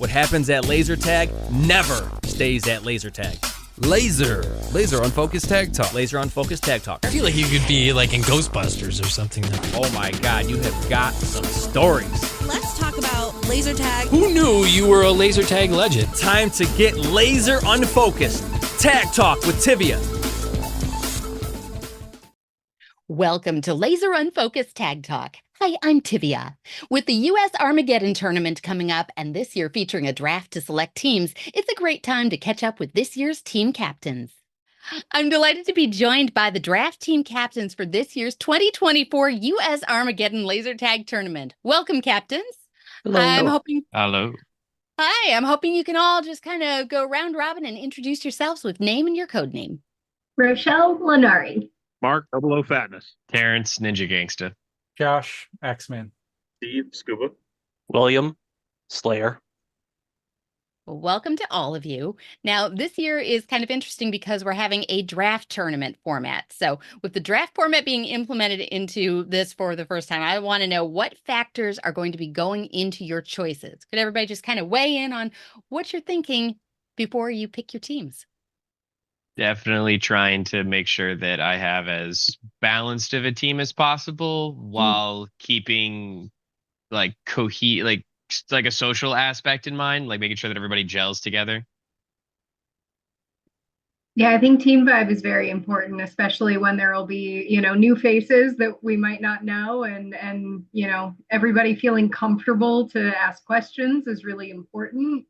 What happens at laser tag never stays at laser tag. Laser Unfocused Tag Talk. Laser Unfocused Tag Talk. I feel like you could be like in Ghostbusters or something. Oh my God, you have got some stories. Let's talk about laser tag. Who knew you were a laser tag legend? Time to get laser unfocused. Tag Talk with Tivia. Welcome to Laser Unfocused Tag Talk. Hi, I'm Tivia. With the U.S. Armageddon tournament coming up and this year featuring a draft to select teams, it's a great time to catch up with this year's team captains. I'm delighted to be joined by the draft team captains for this year's 2024 U.S. Armageddon Laser Tag Tournament. Welcome, captains. Hello. Hello. Hi, I'm hoping you can all just kind of go round robin and introduce yourselves with name and your code name. Rochelle Lenari. Mark, Double O Fatness. Terrence, Ninja Gangsta. Josh, Axeman. Steve, Scuba. William, Slayer. Well, welcome to all of you. Now, this year is kind of interesting because we're having a draft tournament format. So with the draft format being implemented into this for the first time, I want to know what factors are going to be going into your choices. Could everybody just kind of weigh in on what you're thinking before you pick your teams? Definitely trying to make sure that I have as balanced of a team as possible while keeping like like a social aspect in mind, like making sure that everybody gels together. Yeah, I think team vibe is very important, especially when there will be, new faces that we might not know, and everybody feeling comfortable to ask questions is really important.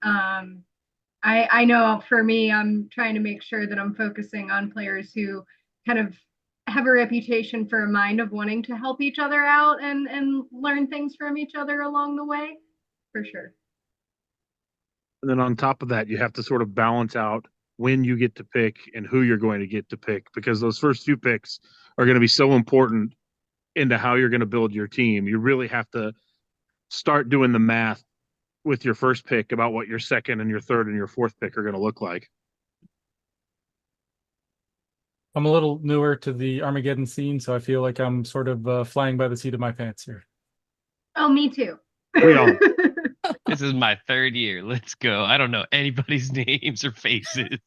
I know for me, I'm trying to make sure that I'm focusing on players who kind of have a reputation for a mind of wanting to help each other out and learn things from each other along the way, for sure. And then on top of that, you have to sort of balance out when you get to pick and who you're going to get to pick, because those first few picks are going to be so important into how you're going to build your team. You really have to start doing the math with your first pick about what your second and your third and your fourth pick are going to look like. I'm a little newer to the Armageddon scene, so I feel like I'm sort of flying by the seat of my pants here. Oh, me too. We all. This is my third year. Let's go. I don't know anybody's names or faces.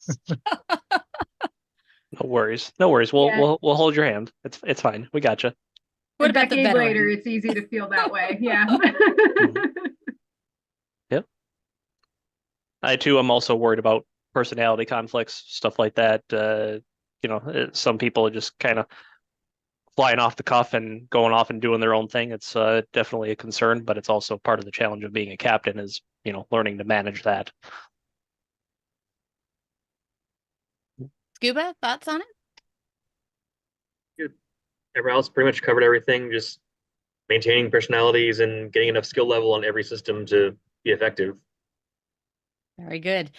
No worries. We'll hold your hand. It's fine. We got you. What A about the decade veteran? later, it's easy to feel that way. Yeah. Yep. I too am also worried about personality conflicts, stuff like that. Some people are just kind of flying off the cuff and going off and doing their own thing. It's definitely a concern, but it's also part of the challenge of being a captain is, learning to manage that. Scuba, thoughts on it? Good. Everyone else pretty much covered everything, just maintaining personalities and getting enough skill level on every system to be effective. Very good.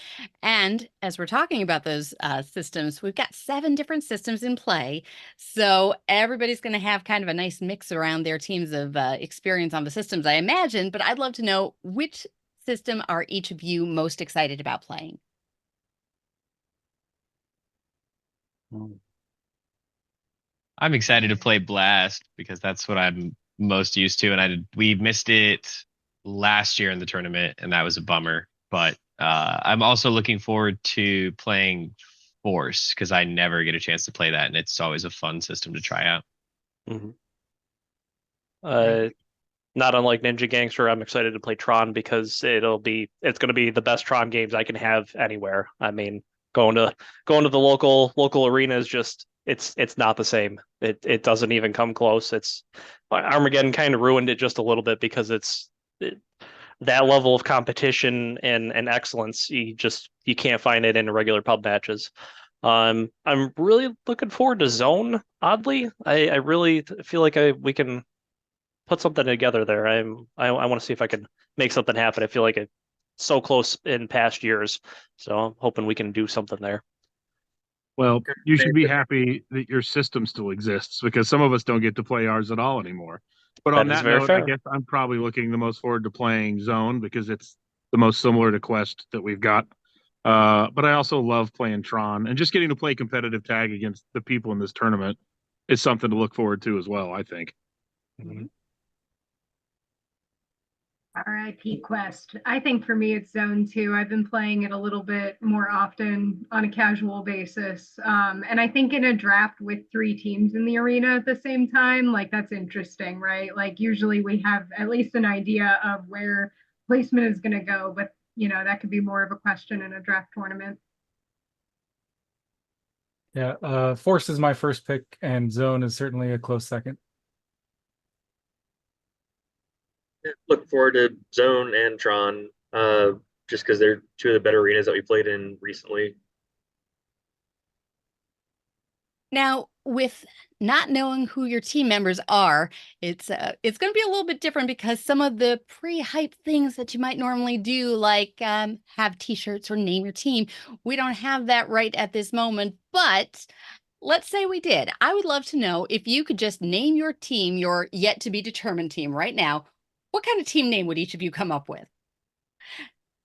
And as we're talking about those systems, we've got 7 different systems in play. So everybody's going to have kind of a nice mix around their teams of experience on the systems, I imagine. But I'd love to know, which system are each of you most excited about playing? I'm excited to play Blast because that's what I'm most used to. And we missed it last year in the tournament, and that was a bummer. But I'm also looking forward to playing Force because I never get a chance to play that, and it's always a fun system to try out. Mm-hmm. Not unlike Ninja Gangster, I'm excited to play Tron because it's going to be the best Tron games I can have anywhere. I mean, going to the local arena is just it's not the same. It doesn't even come close. Armageddon kind of ruined it just a little bit because that level of competition and excellence, you can't find it in regular pub matches. I'm really looking forward to Zone. Oddly, I really feel like we can put something together there. I want to see if I can make something happen. I feel like it's so close in past years, so I'm hoping we can do something there. Well, you should be happy that your system still exists, because some of us don't get to play ours at all anymore. But on that note, I guess I'm probably looking the most forward to playing Zone because it's the most similar to Quest that we've got. But I also love playing Tron, and just getting to play competitive tag against the people in this tournament is something to look forward to as well, I think. Mm-hmm. RIP Quest. I think for me it's Zone 2. I've been playing it a little bit more often on a casual basis. And I think in a draft with 3 teams in the arena at the same time, like that's interesting, right? Like usually we have at least an idea of where placement is going to go, but that could be more of a question in a draft tournament. Yeah, Force is my first pick, and Zone is certainly a close second. Look forward to Zone and Tron, just because they're two of the better arenas that we played in recently. Now, with not knowing who your team members are, it's going to be a little bit different because some of the pre-hype things that you might normally do, like have T-shirts or name your team, we don't have that right at this moment. But let's say we did. I would love to know if you could just name your team, your yet to be determined team right now. What kind of team name would each of you come up with?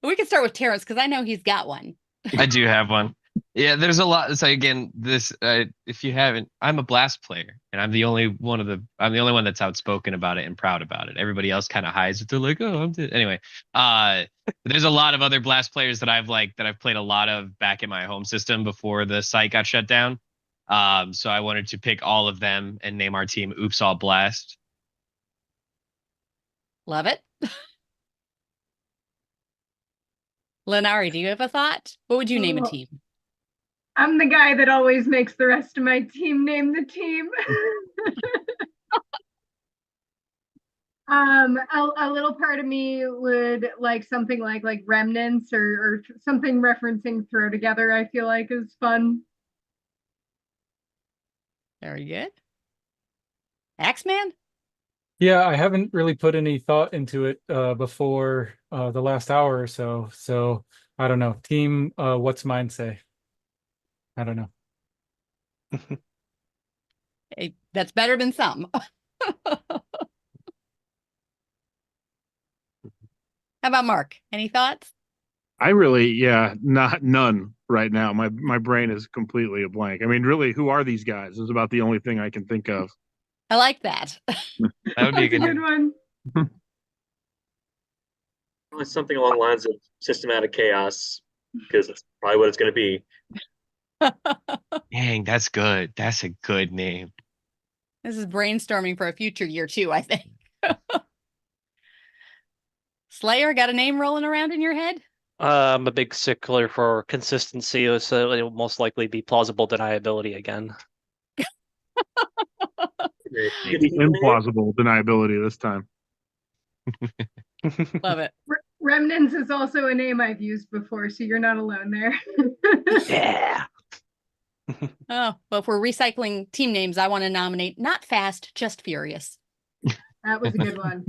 We can start with Terrence because I know he's got one. I do have one. Yeah, there's a lot. So again, this if you haven't, I'm a Blast player, and I'm the only one that's outspoken about it and proud about it. Everybody else kind of hides it. They're like, oh, anyway. There's a lot of other Blast players that I've played a lot of back in my home system before the site got shut down. So I wanted to pick all of them and name our team Oops All Blast. Love it. Lenari, do you have a thought? What would you name a team? I'm the guy that always makes the rest of my team name the team. A little part of me would like something like Remnants or something referencing Throw Together, I feel like is fun. Very good. Axeman? Yeah, I haven't really put any thought into it before the last hour or so. So I don't know. Team, what's mine say? I don't know. Hey, that's better than some. How about Mark? Any thoughts? None right now. My brain is completely a blank. I mean, really, who are these guys? Is about the only thing I can think of. I like that. That would be a good one. Well, something along the lines of Systematic Chaos, because it's probably what it's going to be. Dang, that's good. That's a good name. This is brainstorming for a future year too, I think. Slayer, got a name rolling around in your head? I'm a big stickler for consistency, so it will most likely be Plausible Deniability again. Implausible deniability this time. Love it. Remnants is also a name I've used before, so you're not alone there. Yeah. Oh, well, if we're recycling team names, I want to nominate Not Fast, Just Furious. That was a good one.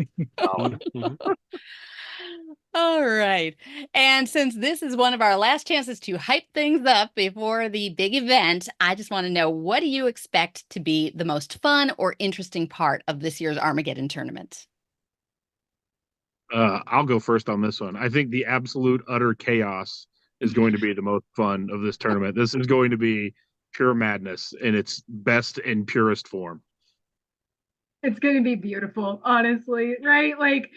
All right. And since this is one of our last chances to hype things up before the big event, I just want to know, what do you expect to be the most fun or interesting part of this year's Armageddon tournament? I'll go first on this one. I think the absolute utter chaos is going to be the most fun of this tournament. This is going to be pure madness in its best and purest form. It's going to be beautiful, honestly, right? Like,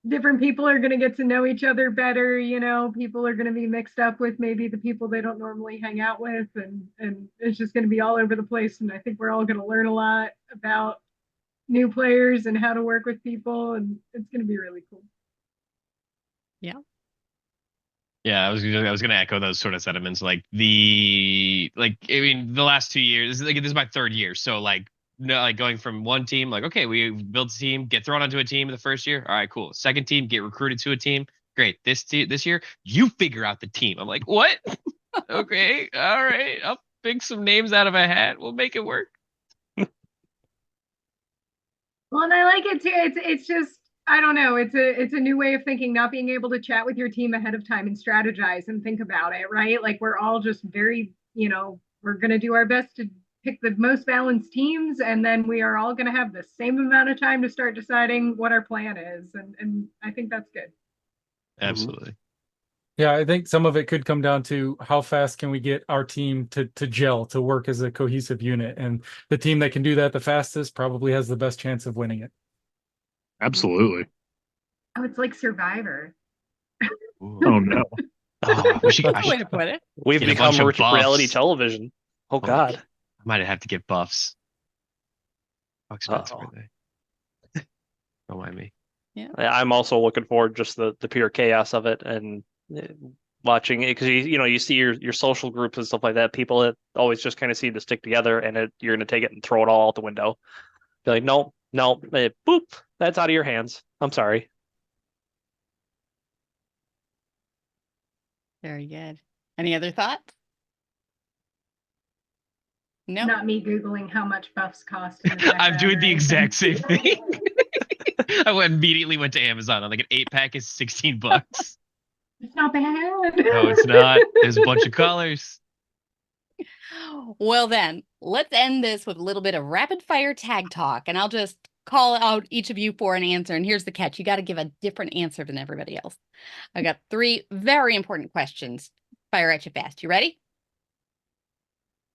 different people are going to get to know each other better. People are going to be mixed up with maybe the people they don't normally hang out with, and it's just going to be all over the place. And I think we're all going to learn a lot about new players and how to work with people, and it's going to be really cool. Yeah, I was gonna echo those sort of sentiments. The last 2 years, this is my third year, so going from one team, okay, we built a team, get thrown onto a team in the first year. All right, cool. Second team, get recruited to a team. Great. This year, you figure out the team. I'm like, what? Okay, all right. I'll pick some names out of a hat. We'll make it work. Well, and I like it too. It's just, I don't know. It's a new way of thinking, not being able to chat with your team ahead of time and strategize and think about it, right? Like, we're all just very, we're going to do our best to pick the most balanced teams, and then we are all going to have the same amount of time to start deciding what our plan is. And I think that's good. Absolutely. Yeah, I think some of it could come down to how fast can we get our team to gel, to work as a cohesive unit. And the team that can do that the fastest probably has the best chance of winning it. Absolutely. Oh, it's like Survivor. Oh no. Oh, we should, That's a way to put it. We've Get a become bunch of reality buffs. television. Oh my God. I might have to get buffs. How expensive Uh-oh. are they? Don't mind me. I'm also looking forward just the pure chaos of it and watching it because you see your social groups and stuff like that. People that always just kind of seem to stick together, and you're going to take it and throw it all out the window. Be like, no, boop, that's out of your hands. I'm sorry. Very good. Any other thoughts? No. Not me Googling how much buffs cost. In the I'm doing the anything. exact same thing. immediately went to Amazon. I'm like, an 8-pack is $16. It's not bad. No, it's not. There's a bunch of colors. Well, then, let's end this with a little bit of rapid fire tag talk, and I'll just call out each of you for an answer. And here's the catch. You got to give a different answer than everybody else. I got 3 very important questions. Fire at you fast. You ready?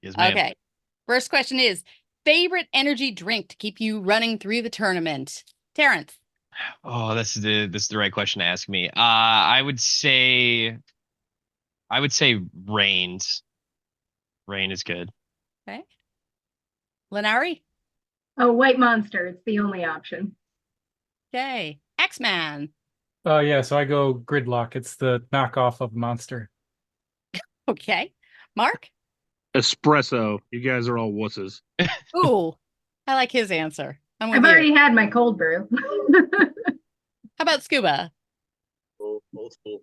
Yes, ma'am. Okay. First question is, favorite energy drink to keep you running through the tournament? Terrence. Oh, this is the right question to ask me. I would say Reigns. Rain is good. Okay. Lenari? Oh, White Monster. It's the only option. Okay. X-Man. Oh yeah, so I go Gridlock. It's the knockoff of Monster. Okay. Mark? Espresso. You guys are all wusses. Ooh, I like his answer. I'm with I've you. already had my cold brew. How about Scuba? Old school.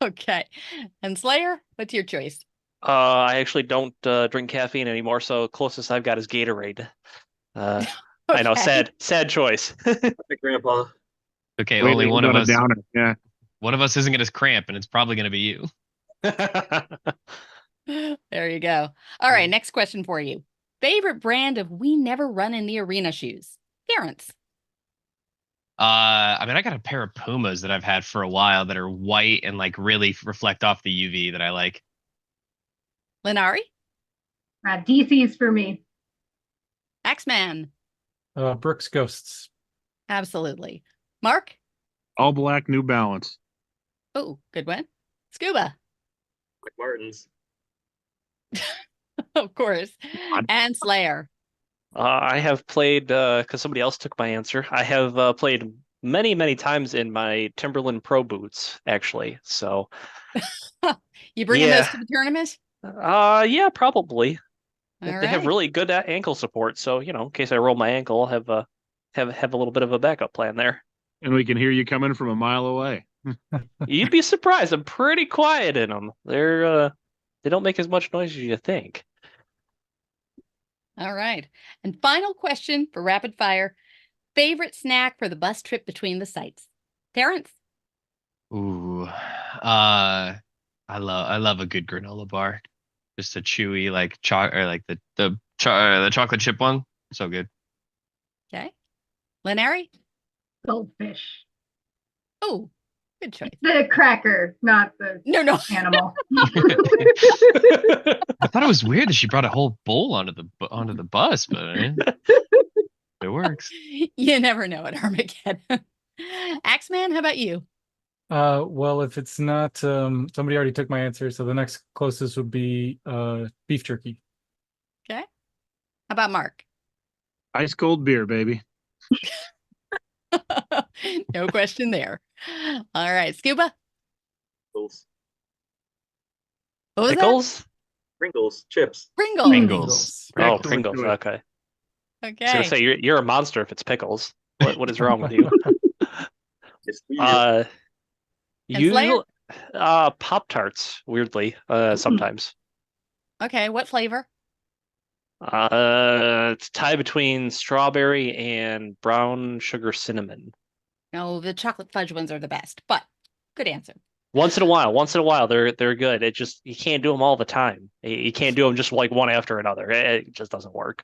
Okay. And Slayer, what's your choice? I actually don't drink caffeine anymore, so closest I've got is Gatorade. I know, Okay. sad choice. Grandpa. Okay, Wait, only one of got a us. downer. Yeah. One of us isn't going to cramp, and it's probably going to be you. There you go. All right, next question for you. Favorite brand of We Never Run in the Arena shoes? Terrence. I mean, I got a pair of Pumas that I've had for a while that are white and like really reflect off the UV that I like. Lenari. DC's for me. X-Man. Brooks Ghosts. Absolutely. Mark. All black New Balance. Oh, good one. Scuba. Like Martins. Of course. And Slayer. I have played because somebody else took my answer. I have played many times in my Timberland Pro boots, actually. So You bringing Yeah. those to the tournament? yeah, probably. All They have right. really good ankle support, so in case I roll my ankle, I'll have a little bit of a backup plan there. And we can hear you coming from a mile away. You'd be surprised. I'm pretty quiet in them. They don't make as much noise as you think. All right. And final question for rapid fire. Favorite snack for the bus trip between the sites? Terrence? Ooh, I love a good granola bar. Just a chewy like or like the chocolate chip one. So good. Okay. Lenari? Goldfish. Oh, good choice. The cracker, not the No. animal. I thought it was weird that she brought a whole bowl onto the bus, but it works. You never know at Armageddon. Axeman, how about you? Well, if it's not, somebody already took my answer, so the next closest would be beef jerky. Okay. How about Mark? Ice cold beer, baby. No question there. All right. Scuba? Pringles. What was Pickles? Pringles. Chips. that? Pringles. Pringles. Oh, Excellent Pringles. choice. Okay. I was Okay. gonna say you're a monster if it's pickles. What is wrong with you? It's And Slayer? Usually, Pop-Tarts, weirdly, sometimes. Okay. What flavor? It's tied between strawberry and brown sugar cinnamon. No, the chocolate fudge ones are the best, but good answer. Once in a while, they're good. It just you can't do them all the time. You can't do them just like one after another. It just doesn't work.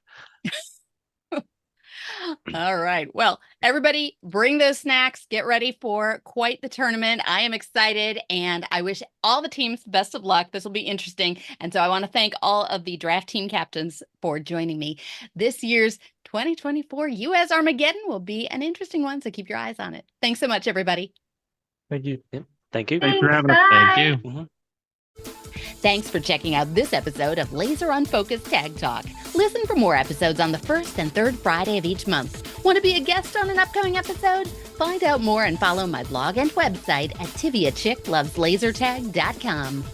All right. Well, everybody bring those snacks. Get ready for quite the tournament. I am excited and I wish all the teams the best of luck. This will be interesting. And so I want to thank all of the draft team captains for joining me. This year's 2024 US Armageddon will be an interesting one, so keep your eyes on it. Thanks so much, everybody. Thank you. Thank you. Thanks for having us. Thank you. Mm-hmm. Thanks for checking out this episode of Laser Unfocused Tag Talk. Listen for more episodes on the first and third Friday of each month. Want to be a guest on an upcoming episode? Find out more and follow my blog and website at TiviaChickLovesLaserTag.com.